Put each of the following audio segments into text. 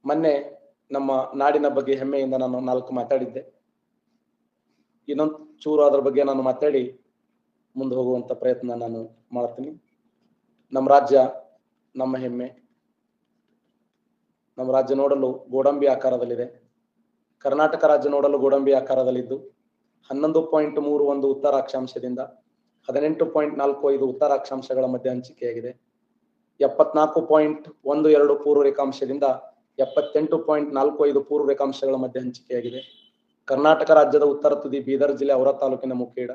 ಮೊನ್ನೆ ನಮ್ಮ ನಾಡಿನ ಬಗ್ಗೆ ಹೆಮ್ಮೆಯಿಂದ ನಾನು 4 ಮಾತಾಡಿದ್ದೆ. ಇನ್ನೊಂದು ಚೂರು ಅದರ ಬಗ್ಗೆ ನಾನು ಮಾತಾಡಿ ಮುಂದೆ ಹೋಗುವಂತ ಪ್ರಯತ್ನ ನಾನು ಮಾಡ್ತೀನಿ. ನಮ್ಮ ರಾಜ್ಯ ನಮ್ಮ ಹೆಮ್ಮೆ. ನಮ್ಮ ರಾಜ್ಯ ನೋಡಲು ಗೋಡಂಬಿ ಆಕಾರದಲ್ಲಿದೆ. ಕರ್ನಾಟಕ ರಾಜ್ಯ ನೋಡಲು ಗೋಡಂಬಿ ಆಕಾರದಲ್ಲಿದ್ದು 11.31 ಉತ್ತರ ಅಕ್ಷಾಂಶದಿಂದ 18.45 ಉತ್ತರ ಅಕ್ಷಾಂಶಗಳ ಮಧ್ಯ ಹಂಚಿಕೆಯಾಗಿದೆ. 74.12 ಪೂರ್ವ ರೇಖಾಂಶದಿಂದ 78.45 ಪೂರ್ವ ರೇಖಾಂಶಗಳ ಮಧ್ಯ ಹಂಚಿಕೆಯಾಗಿದೆ. ಕರ್ನಾಟಕ ರಾಜ್ಯದ ಉತ್ತರ ತುದಿ ಬೀದರ್ ಜಿಲ್ಲೆ ಔರಾ ತಾಲೂಕಿನ ಮುಖೇಡ,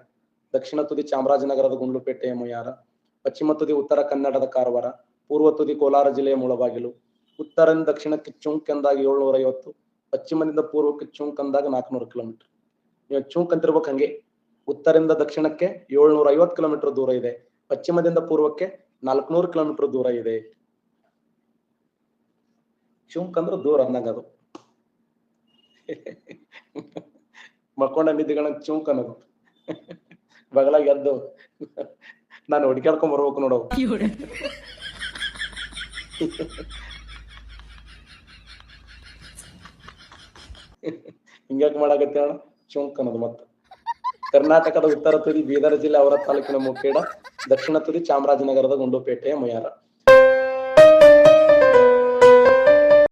ದಕ್ಷಿಣ ತುದಿ ಚಾಮರಾಜನಗರದ ಗುಂಡ್ಲುಪೇಟೆಯ ಮೊಯ್ಯಾರ, ಪಶ್ಚಿಮ ತುದಿ ಉತ್ತರ ಕನ್ನಡದ ಕಾರವಾರ, ಪೂರ್ವ ತುದಿ ಕೋಲಾರ ಜಿಲ್ಲೆಯ ಮುಳಬಾಗಿಲು, ಉತ್ತರದಿಂದ ದಕ್ಷಿಣಕ್ಕೆ ಚುಂಕ್ ಎಂದಾಗ 750, ಪಶ್ಚಿಮದಿಂದ ಪೂರ್ವಕ್ಕೆ ಚುಂಕ್ ಅಂದಾಗ 400 ಕಿಲೋಮೀಟರ್. ನೀವು ಚುಂಕ್ ಅಂತಿರ್ಬೇಕು ಹಂಗೆ. ಉತ್ತರದಿಂದ ದಕ್ಷಿಣಕ್ಕೆ 750 ಕಿಲೋಮೀಟರ್ ದೂರ ಇದೆ, ಪಶ್ಚಿಮದಿಂದ ಪೂರ್ವಕ್ಕೆ 400 ಕಿಲೋಮೀಟರ್ ದೂರ ಇದೆ. ಚುಂಕ್ ಅಂದ್ರೆ ದೂರ ಅನ್ನಂಗ ಅದು. ಮಕ್ಕೊಂಡ ನಿದ್ದಿಗಳ ಚುಂಕ್ ಅನ್ನೋದು. ಬಗಲಾಗ ಎದ್ದು ನಾನು ಹುಡುಕಾಡ್ಕೊಂಡ್ ಬರ್ಬೇಕು ನೋಡವು. ಹಿಂಗ್ಯಾಕ್ ಮಾಡಾಕತ್ತೆ ಅಣ್ಣ ಚುಂಕ್ ಅನ್ನೋದು. ಮತ್ತೆ ಕರ್ನಾಟಕದ ಉತ್ತರ ತುದಿ ಬೀದರ್ ಜಿಲ್ಲೆ ಔರಾ ತಾಲೂಕಿನ ಮುಖೇಡ, ದಕ್ಷಿಣ ತುದಿ ಚಾಮರಾಜನಗರದ ಗುಂಡ್ಲುಪೇಟೆಯ ಮೊಯ್ಯಾರ.